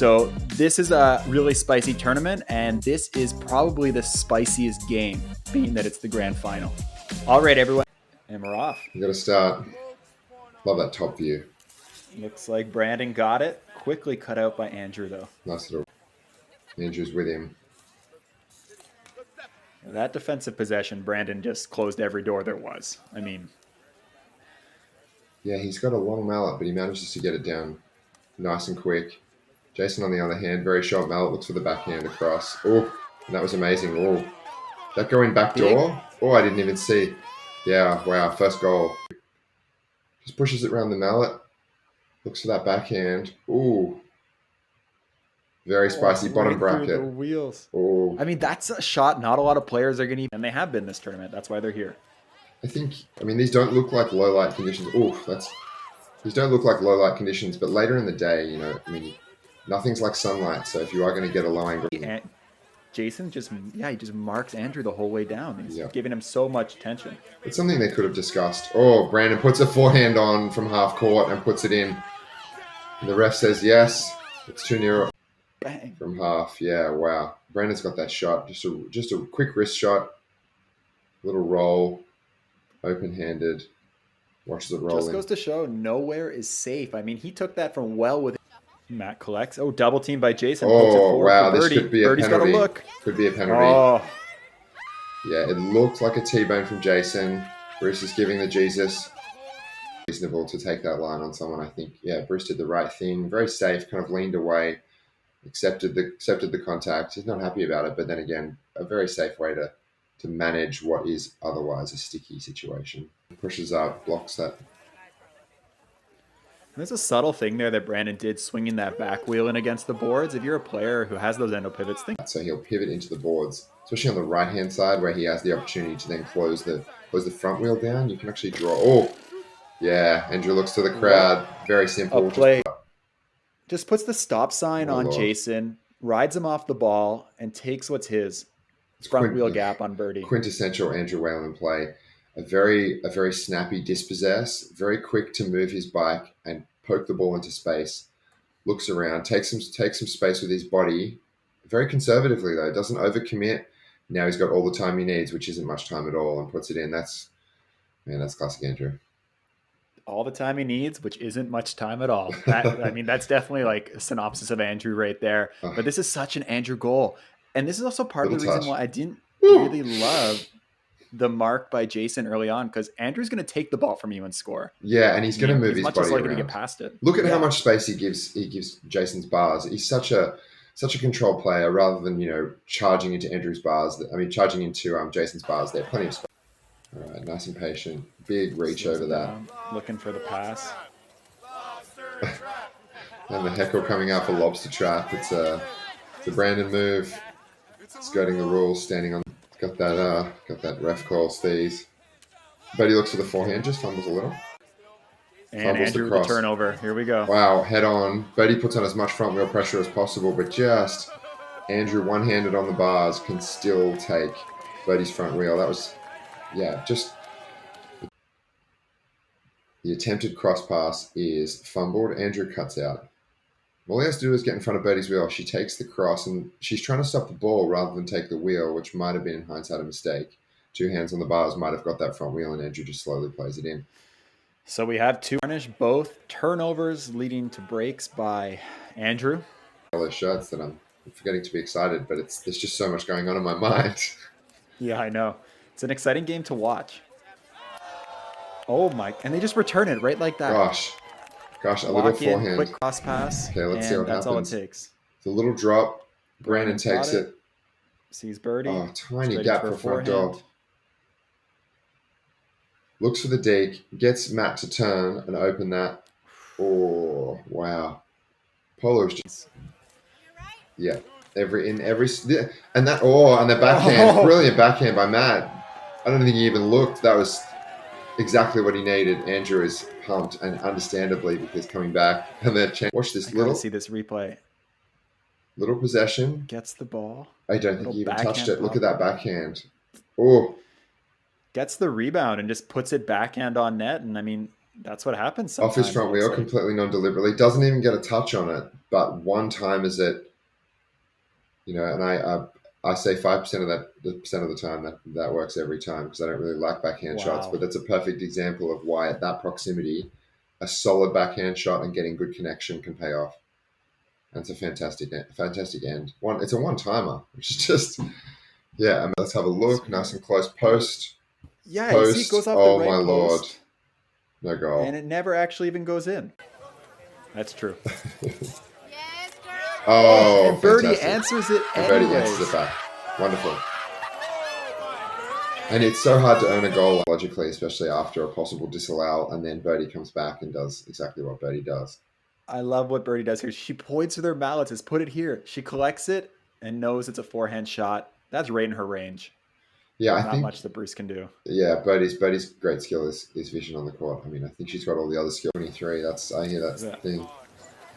So this is a really spicy tournament, and this is probably the spiciest game, being that it's the grand final. All right, everyone, and we're off. You got to start. Love that top view. Looks like Brandon got it. Quickly cut out by Andrew, though. Nice little. Andrew's with him. That defensive possession, Brandon just closed every door there was. I mean, yeah, he's got a long mallet, but he manages to get it down nice and quick. Jason, on the other hand, very short mallet, looks for the backhand across. Oh, that was amazing. Oh, that going back door? Oh, I didn't even see. Yeah, wow, first goal. Just pushes it around the mallet. Looks for that backhand. Ooh. Very spicy bottom bracket. Through the wheels. Oh. I mean, that's a shot not a lot of players are going to, and they have been this tournament. That's why they're here. I mean, these don't look like low light conditions. These don't look like low light conditions, but later in the day, I mean, nothing's like sunlight. So if you are going to get a low angle. And Jason he just marks Andrew the whole way down. He's giving him so much attention. It's something they could have discussed. Oh, Brandon puts a forehand on from half court and puts it in. And the ref says yes. It's too near. Bang. From half. Yeah, wow. Brandon's got that shot. Just a quick wrist shot. Little roll. Open-handed. Watches it rolling. Just goes to show nowhere is safe. I mean, he took that from well within. Matt collects. Oh, double team by Jason. Oh, wow. This could be a Birdie's penalty. Got a look. Could be a penalty. Oh. Yeah, it looked like a T-bone from Jason. Bruce is giving the Jesus. Reasonable to take that line on someone, I think. Yeah, Bruce did the right thing. Very safe, kind of leaned away. Accepted the contact. He's not happy about it, but then again, a very safe way to manage what is otherwise a sticky situation. Pushes up, blocks that. There's a subtle thing there that Brandon did, swinging that back wheel in against the boards. If you're a player who has those endo pivots, so he'll pivot into the boards, especially on the right hand side where he has the opportunity to then close the front wheel down. You can actually draw. Oh, yeah. Andrew looks to the crowd. Very simple. A play. Just puts the stop sign on Jason, rides him off the ball, and takes what's his. Front wheel gap on Birdie. Quintessential Andrew Whalen play. A very snappy dispossess, very quick to move his bike and poke the ball into space. Looks around, takes some space with his body. Very conservatively though, doesn't overcommit. Now he's got all the time he needs, which isn't much time at all, and puts it in. That's classic Andrew. All the time he needs, which isn't much time at all. I mean, that's definitely like a synopsis of Andrew right there. But this is such an Andrew goal. And this is also part of the reason why I didn't really love the mark by Jason early on, because Andrew's going to take the ball from you and score. Yeah, and he's going to move his body around. As much as likely to get past it. Look at how much space he gives Jason's bars. He's such a control player rather than, charging into Andrew's bars. I mean, charging into Jason's bars there. Plenty of space. All right, nice and patient. Big reach over that. Looking for the pass. And the heckle coming out for lobster trap. It's a Brandon move. Skirting the rules, standing on. Got that ref call, Steez. Birdie looks for the forehand, just fumbles a little. And fumbles Andrew with the turnover. Here we go. Wow, head on. Birdie puts on as much front wheel pressure as possible, but just Andrew one-handed on the bars can still take Birdie's front wheel. That was, just the attempted cross pass is fumbled. Andrew cuts out. All he has to do is get in front of Birdie's wheel. She takes the cross, and she's trying to stop the ball rather than take the wheel, which might have been, in hindsight, a mistake. Two hands on the bars might have got that front wheel, and Andrew just slowly plays it in. So we have two tarnished, both turnovers leading to breaks by Andrew. Those shots that I'm forgetting to be excited, but there's just so much going on in my mind. Yeah, I know. It's an exciting game to watch. Oh, my. And they just return it right like that. Gosh, a little forehand. Quick cross pass. Okay, let's see what that's happens. All it takes. It's a little drop. Brandon takes it. Sees Birdie. Oh, tiny gap for front door. Looks for the deke. Gets Matt to turn and open that. Oh, wow. Polo's just... Yeah. And the backhand. Oh. Brilliant backhand by Matt. I don't think he even looked. That was exactly what he needed. Andrew is pumped, and understandably, because coming back and then watch this little. See this replay. Little possession. Gets the ball. I don't think he even touched it. Look at that backhand. Oh. Gets the rebound and just puts it backhand on net. And I mean, That's what happens sometimes. Off his front wheel, completely non-deliberately. Doesn't even get a touch on it, but one time is it, you know, and I say 5% of the time that works every time because I don't really like backhand shots, but that's a perfect example of why at that proximity, a solid backhand shot and getting good connection can pay off. That's a fantastic end. It's a one-timer, which is just, yeah. I mean, let's have a look. Nice and close post. Yeah, you see it goes off the right post. Lord. No goal. And it never actually even goes in. That's true. Oh, and Birdie answers it anyways. Birdie answers it back. Wonderful. And it's so hard to earn a goal logically, especially after a possible disallowal, and then Birdie comes back and does exactly what Birdie does. I love what Birdie does here. She points with her mallet, says, put it here. She collects it and knows it's a forehand shot. That's right in her range. Yeah, I think think not much the Bruce can do. Yeah, Birdie's great skill is vision on the court. I mean, I think she's got all the other skill. 23. I hear that thing.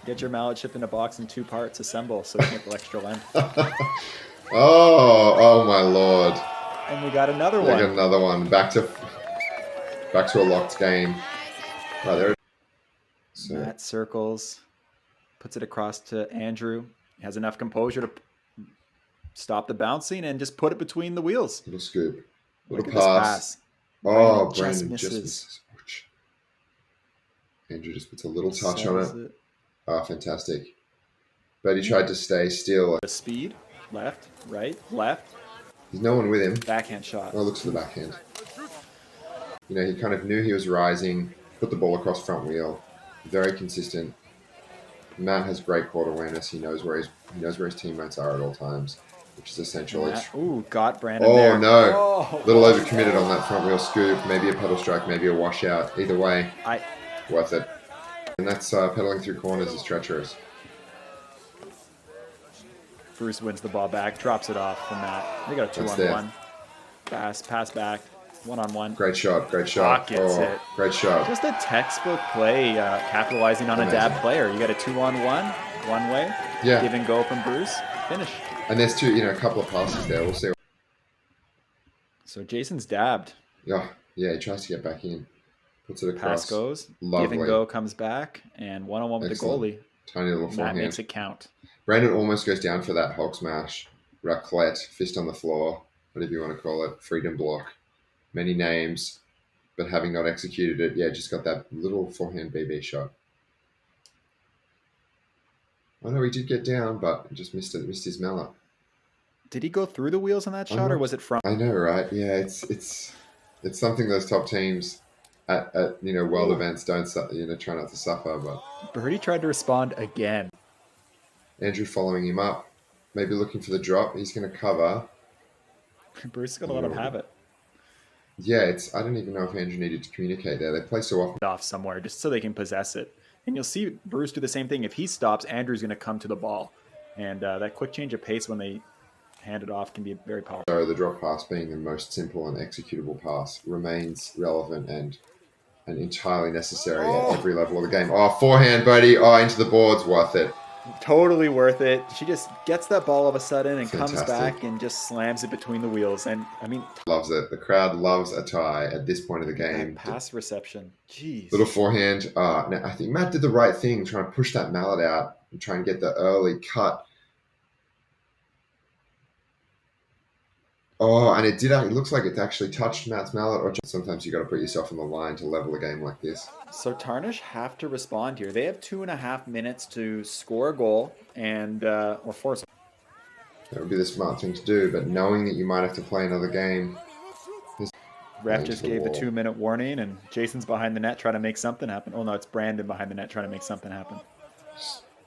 Get your mallet shipped in a box in 2 parts. Assemble so you can get the extra length. Oh my Lord! And we got another one. We got another one. Back to a locked game. Right there. So. Matt circles, puts it across to Andrew. He has enough composure to stop the bouncing and just put it between the wheels. Little scoop. Little pass. Oh, Brandon just misses. Andrew just puts a little touch on it. Oh, fantastic. But he tried to stay still. The speed. Left, right, left. There's no one with him. Backhand shot. Oh, looks for the backhand. You know, he kind of knew he was rising, put the ball across front wheel. Very consistent. Matt has great court awareness. He knows where his teammates are at all times, which is essential. Got Brandon there. Oh, no. A little overcommitted on that front wheel scoop. Maybe a pedal strike, maybe a washout. Either way, worth it. And that's pedaling through corners is treacherous. Bruce wins the ball back, drops it off from Matt. They got a 2-on-1. Pass back, 1-on-1. Great shot. Great shot. Great shot. Just a textbook play, capitalizing on a dab player. You got a 2-on-1, one way. Yeah. Give and go from Bruce. Finish. And there's a couple of passes there. We'll see. So Jason's dabbed. Yeah, he tries to get back in. Puts it across. Pass goes. Lovely. Give and go comes back. And 1-on-1 with the goalie. Tiny little forehand. Matt makes it count. Brandon almost goes down for that Hulk smash. Raclette, fist on the floor, whatever you want to call it. Freedom block. Many names, but having not executed it, just got that little forehand BB shot. I know he did get down, but just missed his mallet. Did he go through the wheels on that shot, or was it from? I know, right? Yeah, it's something those top teams at world events don't try not to suffer. But Birdie tried to respond again. Andrew following him up, maybe looking for the drop. He's going to cover. Bruce is going to let him have it. Yeah, I don't even know if Andrew needed to communicate there. They play so often. Off somewhere just so they can possess it. And you'll see Bruce do the same thing. If he stops, Andrew's going to come to the ball. And that quick change of pace when they hand it off can be very powerful. So the drop pass being the most simple and executable pass remains relevant and entirely necessary at every level of the game. Oh, forehand, Birdie. Oh, into the boards. Worth it. Totally worth it. She just gets that ball all of a sudden and comes back and just slams it between the wheels. And I mean, loves it. The crowd loves a tie at this point of the game. Pass reception. Jeez. Little forehand. Now I think Matt did the right thing, trying to push that mallet out and try and get the early cut. Oh, and it did. It looks like it actually touched Matt's mallet. Or sometimes you got to put yourself on the line to level a game like this. So Tarnished have to respond here. They have 2.5 minutes to score a goal and or force. That would be the smart thing to do. But knowing that you might have to play another game. Ref just gave the 2-minute warning, and Jason's behind the net trying to make something happen. Oh no, it's Brandon behind the net trying to make something happen.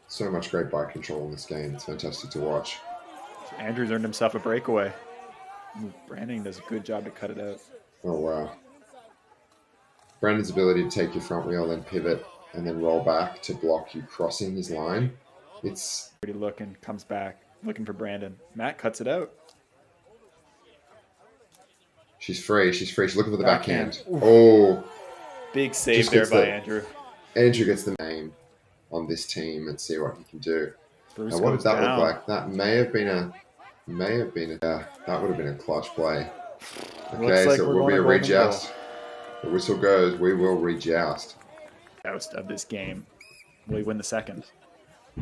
So much great bike control in this game. It's fantastic to watch. So Andrew's earned himself a breakaway. Brandon does a good job to cut it out. Oh, wow. Brandon's ability to take your front wheel, then pivot, and then roll back to block you crossing his line. It's... Pretty looking, comes back, looking for Brandon. Matt cuts it out. She's free. She's looking for the backhand. Oh. Big save there by Andrew. Andrew gets the name on this team and see what he can do. Bruce now, what did that look like? That may have been a... that would have been a clutch play. Okay, so it will be a rejoust. The whistle goes, we will rejoust. Oust of this game. Will he win the second? I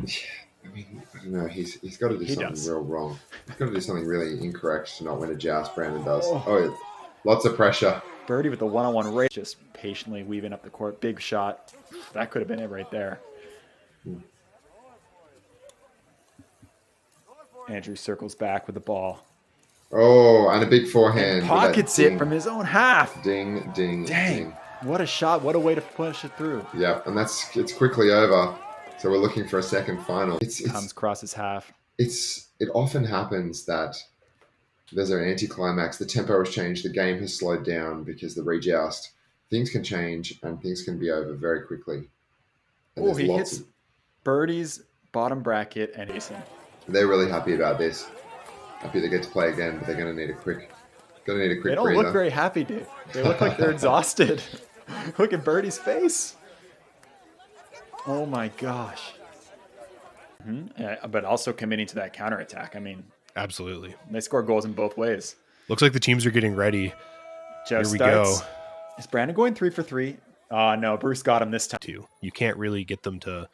mean, I don't know. He's got to do something real wrong. He's got to do something really incorrect to not win a joust. Brandon does. Oh, lots of pressure. Birdie with the one-on-one race, just patiently weaving up the court. Big shot. That could have been it right there. Andrew circles back with the ball. Oh, and a big forehand. And pockets it from his own half. Ding, ding, ding. What a shot. What a way to push it through. Yeah, and it's quickly over. So we're looking for a second final. Comes across his half. It often happens that there's an anticlimax. The tempo has changed. The game has slowed down because the rejoust. Things can change and things can be over very quickly. Oh, he hits Birdie's bottom bracket and Jason. They're really happy about this. Happy they get to play again, but they're going to need a quick. They don't breather. Look very happy, dude. They look like they're exhausted. Look at Birdie's face. Oh my gosh. But also committing to that counterattack. I mean, absolutely. They score goals in both ways. Looks like the teams are getting ready. Here we go. Is Brandon going 3 for 3? No, Bruce got him this time. You can't really get them to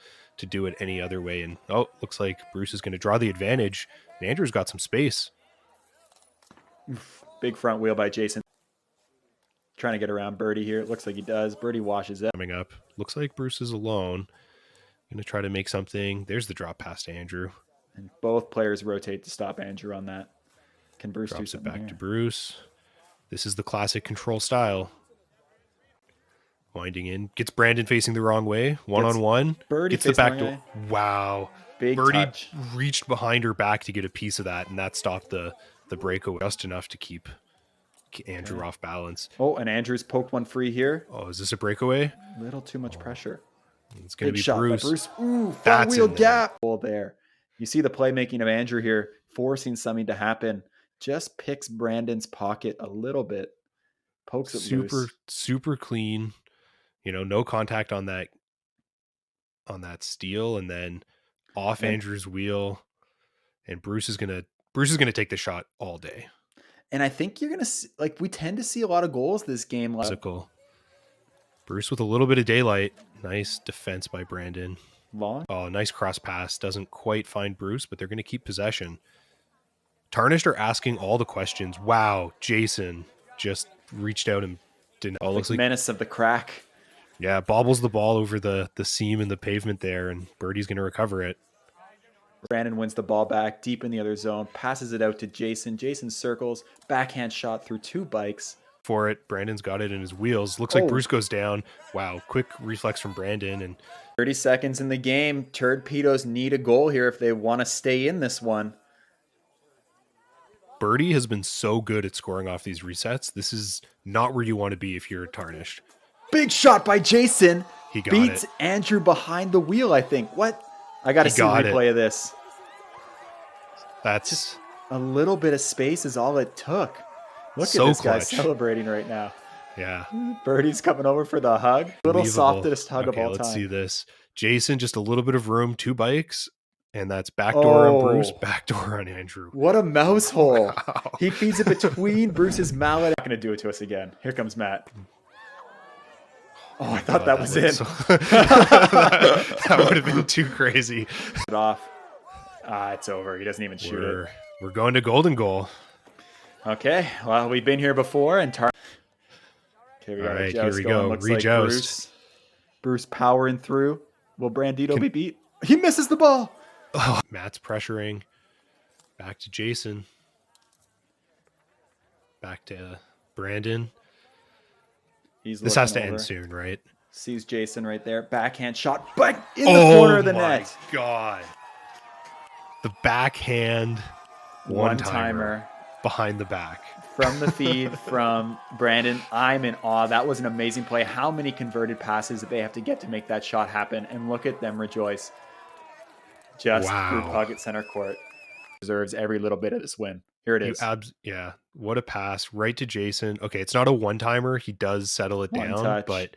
do it any other way. And looks like Bruce is going to draw the advantage. And Andrew's got some space. Big front wheel by Jason. Trying to get around Birdie here. It looks like he does. Birdie washes it. Coming up. Looks like Bruce is alone. Going to try to make something. There's the drop pass to Andrew. And both players rotate to stop Andrew on that. Can Bruce do something back to Bruce. This is the classic control style. Winding in. Gets Brandon facing the wrong way. One-on-one. Birdie gets the back door. Wow. Big Birdie touch. Reached behind her back to get a piece of that, and that stopped the breakaway just enough to keep Andrew off balance. Oh, and Andrew's poked one free here. Oh, is this a breakaway? Little too much pressure. It's going to be shot Bruce. By Bruce. Ooh, front wheel gap. There. You see the playmaking of Andrew here, forcing something to happen. Just picks Brandon's pocket a little bit. Pokes it loose. Super clean. No contact on that steal, and then off Andrew's wheel. And Bruce is gonna take the shot all day. And I think you're gonna see, we tend to see a lot of goals this game. Physical. Bruce with a little bit of daylight. Nice defense by Brandon. Long. Oh, nice cross pass. Doesn't quite find Bruce, but they're going to keep possession. Tarnished are asking all the questions. Wow, Jason just reached out and didn't. Oh, looks like menace of the crack. Yeah, bobbles the ball over the seam in the pavement there, and Birdie's going to recover it. Brandon wins the ball back deep in the other zone, passes it out to Jason. Jason circles, backhand shot through 2 bikes. For it, Brandon's got it in his wheels. Looks like Bruce goes down. Wow, quick reflex from Brandon. And 30 seconds in the game. Turdpedos need a goal here if they want to stay in this one. Birdie has been so good at scoring off these resets. This is not where you want to be if you're Tarnished. Big shot by Jason. He got beats it. Andrew behind the wheel, I think. What? I got to see a replay of this. That's just a little bit of space is all it took. Look so at this clutch. guy celebrating right now. Yeah. Birdie's coming over for the hug. Little softest hug of all time. Let's see this. Jason, just a little bit of room, 2 bikes, and that's backdoor on Bruce, backdoor on Andrew. What a mouse hole. Wow. He feeds it between Bruce's mallet. Not going to do it to us again. Here comes Matt. Oh, I thought that was it. That would have been too crazy. Off. It's over. He doesn't even shoot it. We're going to golden goal. Okay. Well, we've been here before, and okay, here we go. Looks Rejoust. Like Bruce powering through. Will Brandito be beat? He misses the ball. Oh, Matt's pressuring. Back to Jason. Back to Brandon. This has to end soon, right? Sees Jason right there. Backhand shot back in the corner of the net. Oh, my God. The backhand one-timer behind the back. From the feed from Brandon. I'm in awe. That was an amazing play. How many converted passes did they have to get to make that shot happen? And look at them rejoice. Just through puck at center court. Deserves every little bit of this win. Here it is. Yeah. What a pass. Right to Jason. Okay, it's not a one-timer. He does settle it down. Touch. But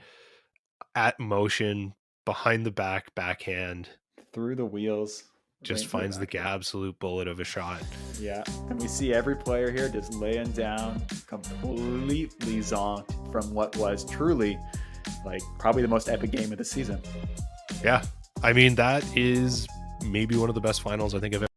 at motion, behind the back, backhand. Through the wheels. Just finds the absolute bullet of a shot. Yeah. And we see every player here just laying down, completely zonked from what was truly Like probably the most epic game of the season. Yeah. I mean, that is maybe one of the best finals I think I've ever